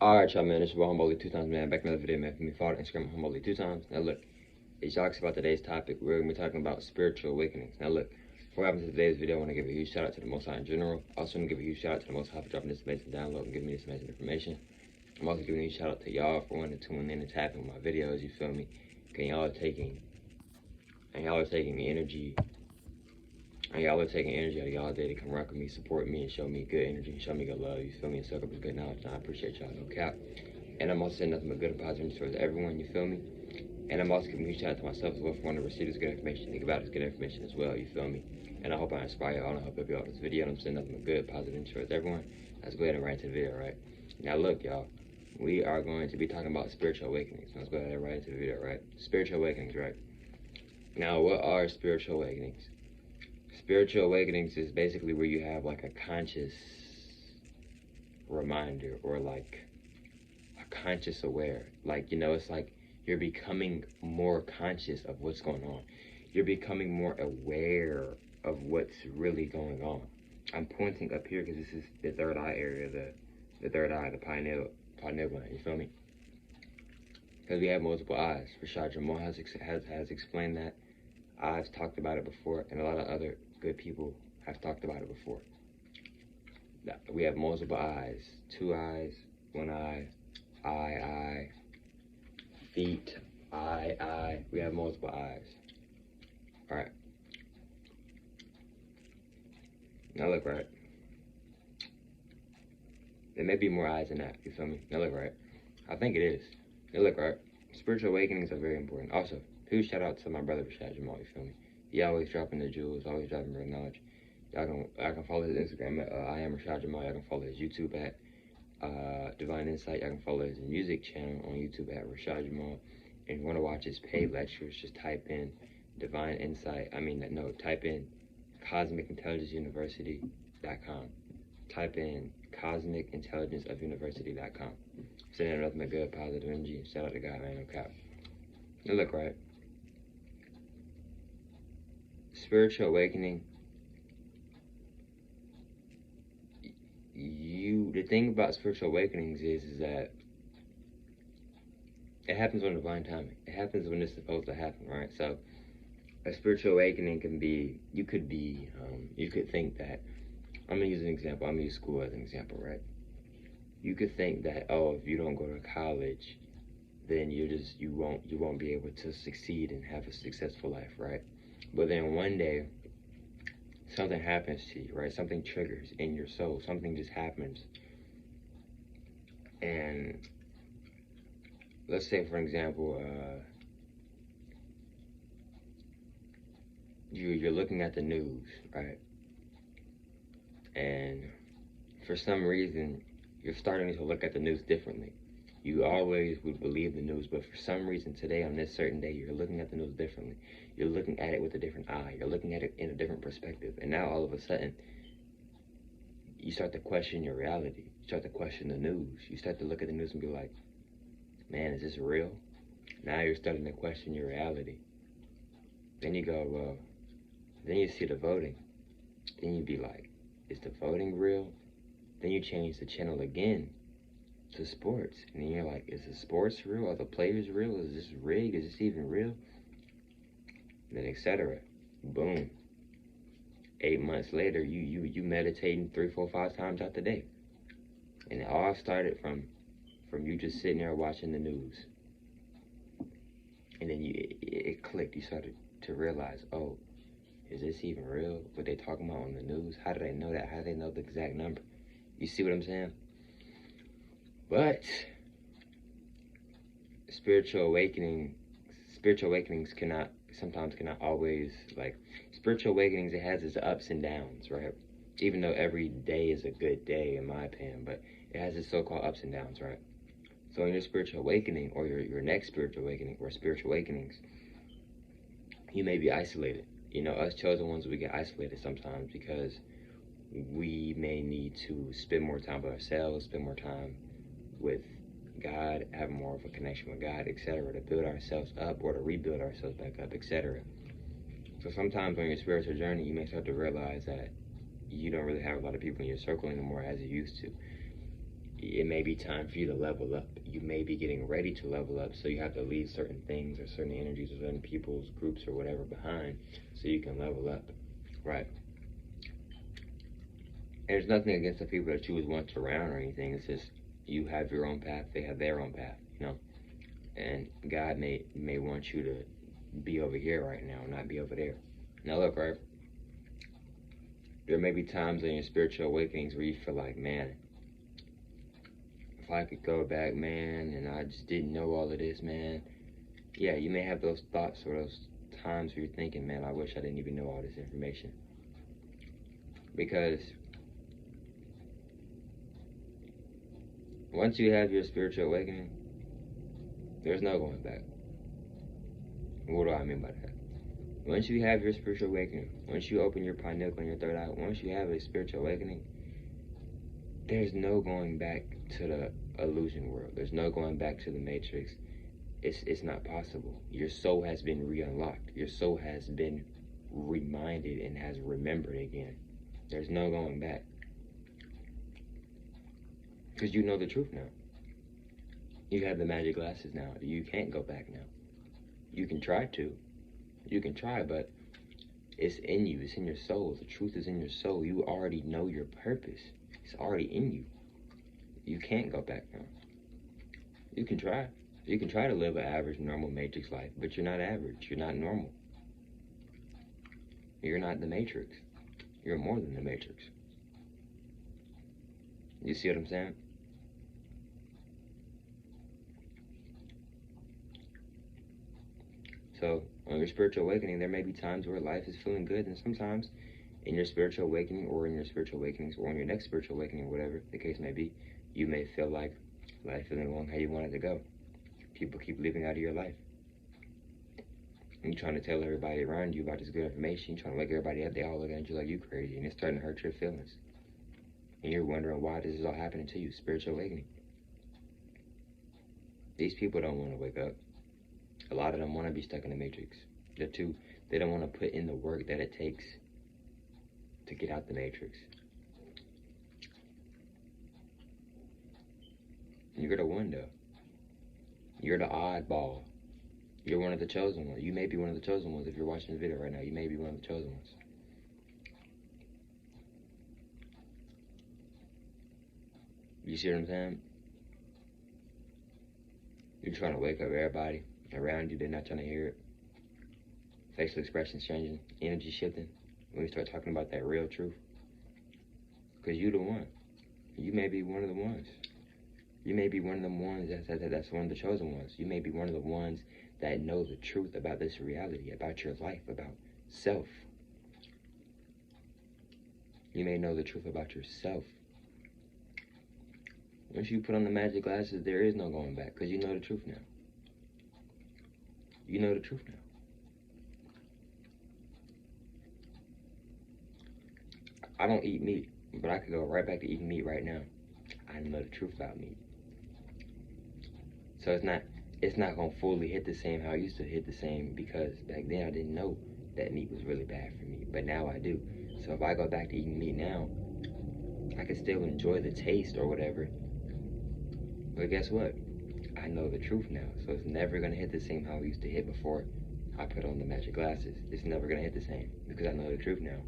Alright, y'all, man, this is Humboldt 2 times, man. Back another video, man. For me, follow Instagram Humboldt 2 times. Now, look, as y'all about today's topic, we're going to be talking about spiritual awakenings. Now, look, before I get into today's video, I want to give a huge shout out to the Most High in general. Also, want to give a huge shout out to the Most High for dropping this amazing download and giving me this amazing information. I'm also giving a huge shout out to y'all for wanting to tune in and tap in my videos, you feel me? And y'all are taking the energy. And y'all are taking energy out of y'all day to come rock with me, support me, and show me good energy, show me good love, you feel me, and soak up this good knowledge, and I appreciate y'all, no cap. And I'm also saying nothing but good and positive towards everyone, you feel me? And I'm also giving a huge shout out to myself as well for wanting to receive this good information, think about this good information as well, you feel me? And I hope I inspire y'all, and I hope help y'all with this video, and I'm saying nothing but good, positive towards everyone. Let's go ahead and right into the video, right? Now look, y'all, we are going to be talking about spiritual awakenings. Let's go ahead and right into the video, right? Spiritual awakenings, right? Now, what are spiritual awakenings? Spiritual awakenings is basically where you have like a conscious reminder or like a conscious aware. Like, you know, it's like you're becoming more conscious of what's going on. You're becoming more aware of what's really going on. I'm pointing up here because this is the third eye area, the third eye, the pineal gland, you feel me? Because we have multiple eyes. Rashad Jamal has explained that. I've talked about it before, and a lot of other good people have talked about it before. We have multiple eyes, 2 eyes, 1 eye, eye, feet, eye. We have multiple eyes. All right. Now look, right. There may be more eyes than that. You feel me? Now look, right. I think it is. Now look, right. Spiritual awakenings are very important. Also, huge shout out to my brother Rashad Jamal. You feel me? He always dropping the jewels, always dropping real knowledge. I can follow his Instagram at I am Rashad Jamal. I can follow his YouTube at Divine Insight. I can follow his music channel on YouTube at Rashad Jamal. And if you want to watch his paid lectures, just type in Divine Insight. Type in CosmicIntelligenceUniversity.com. Type in CosmicIntelligenceOfUniversity.com. Sending nothing but good, positive energy. Shout out to God, man, no cap. Now look, right. Spiritual awakening. The thing about spiritual awakenings is that it happens on divine timing. It happens when it's supposed to happen, right? So a spiritual awakening can be, you could think that, I'm gonna use an example. I'm gonna use school as an example, right? You could think that, oh, if you don't go to college, then you won't be able to succeed and have a successful life, right? But then one day, something happens to you, right? Something triggers in your soul. Something just happens. And let's say, for example, you're looking at the news, right? And for some reason, you're starting to look at the news differently. You always would believe the news, but for some reason today, on this certain day, you're looking at the news differently. You're looking at it with a different eye. You're looking at it in a different perspective. And now all of a sudden, you start to question your reality. You start to question the news. You start to look at the news and be like, man, is this real? Now you're starting to question your reality. Then you go, well, then you see the voting. Then you be like, is the voting real? Then you change the channel again to sports. And then you're like, is the sports real? Are the players real? Is this rigged? Is this even real? And then etc. Boom. 8 months later, you meditating 3, 4, 5 times out the day. And it all started from you just sitting there watching the news. And then it clicked. You started to realize, oh, is this even real? What they talking about on the news? How do they know that? How do they know the exact number? You see what I'm saying? But spiritual awakenings sometimes cannot always, like, spiritual awakenings, it has its ups and downs, right? Even though every day is a good day, in my opinion, but it has its so-called ups and downs, right? So in your spiritual awakening, or your next spiritual awakening, or spiritual awakenings, you may be isolated. You know, us chosen ones, we get isolated sometimes because we may need to spend more time with ourselves, spend more time with God, have more of a connection with God, etc., to build ourselves up or to rebuild ourselves back up, etc. So sometimes on your spiritual journey, you may start to realize that you don't really have a lot of people in your circle anymore as you used to. it may be time for you to level up. You may be getting ready to level up, so you have to leave certain things or certain energies or certain people's groups or whatever behind so you can level up, right? And there's nothing against the people that you would want around or anything. It's just you have your own path, they have their own path, you know? And God may want you to be over here right now, not be over there. Now look, right? There may be times in your spiritual awakenings where you feel like, man, if I could go back, man, and I just didn't know all of this, man. Yeah, you may have those thoughts or those times where you're thinking, man, I wish I didn't even know all this information. Because once you have your spiritual awakening, there's no going back. What do I mean by that? Once you have your spiritual awakening, once you open your pineal and your third eye, once you have a spiritual awakening, there's no going back to the illusion world. There's no going back to the matrix. It's not possible. Your soul has been re-unlocked. Your soul has been reminded and has remembered again. There's no going back. Because you know the truth now. You have the magic glasses now. You can't go back now. You can try to. You can try, but it's in you. It's in your soul. The truth is in your soul. You already know your purpose. It's already in you. You can't go back now. You can try. You can try to live an average, normal matrix life, but you're not average. You're not normal. You're not the matrix. You're more than the matrix. You see what I'm saying? So, on your spiritual awakening, there may be times where life is feeling good, and sometimes in your spiritual awakening or in your spiritual awakenings or in your next spiritual awakening, whatever the case may be, you may feel like life isn't going how you want it to go. People keep leaving out of your life. And you're trying to tell everybody around you about this good information. You're trying to wake everybody up. They all looking at you like you crazy, and it's starting to hurt your feelings. And you're wondering why this is all happening to you. Spiritual awakening. These people don't want to wake up. A lot of them want to be stuck in the matrix. They don't want to put in the work that it takes to get out the matrix. You're the one, though. You're the oddball. You're one of the chosen ones. You may be one of the chosen ones if you're watching this video right now. You may be one of the chosen ones. You see what I'm saying? You're trying to wake up everybody around you. They're not trying to hear it. Facial expressions changing. Energy shifting. When we start talking about that real truth. Because you're the one. You may be one of the ones. You may be one of the ones that's one of the chosen ones. You may be one of the ones that know the truth about this reality, about your life, about self. You may know the truth about yourself. Once you put on the magic glasses, there is no going back, because you know the truth now. You know the truth now. I don't eat meat, but I could go right back to eating meat right now. I know the truth about meat. So it's not gonna fully hit the same how I used to hit the same, because back then I didn't know that meat was really bad for me, but now I do. So if I go back to eating meat now, I can still enjoy the taste or whatever. But guess what? I know the truth now, so it's never gonna hit the same how it used to hit before I put on the magic glasses. It's never gonna hit the same because I know the truth now.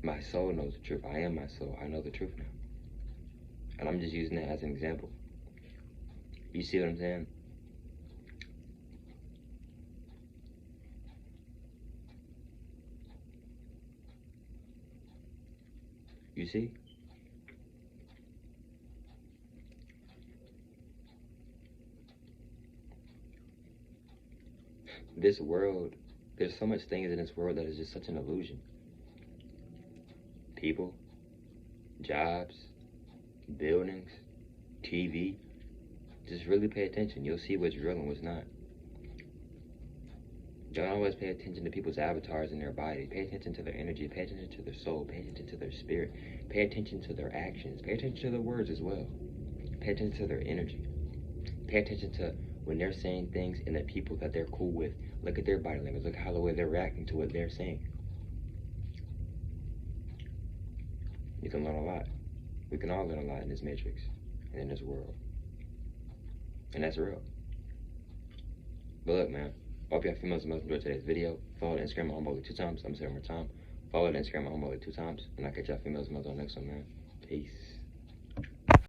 My soul knows the truth. I am my soul. I know the truth now. And I'm just using that as an example. You see what I'm saying? You see? This world, there's so much things in this world that is just such an illusion. People, jobs, buildings, TV. Just really pay attention. You'll see what's real and what's not. Don't always pay attention to people's avatars in their body. Pay attention to their energy. Pay attention to their soul. Pay attention to their spirit. Pay attention to their actions. Pay attention to their words as well. Pay attention to their energy. Pay attention to when they're saying things and the people that they're cool with. Look at their body language. Look how the way they're reacting to what they're saying. You can learn a lot. We can all learn a lot in this matrix and in this world. And that's real. But look, man, I hope y'all females and males enjoyed today's video. Follow the Instagram at Homeboy 2 times. I'm saying one more time. Follow the Instagram at Homeboy 2 times. And I'll catch y'all females and males on the next one, man. Peace.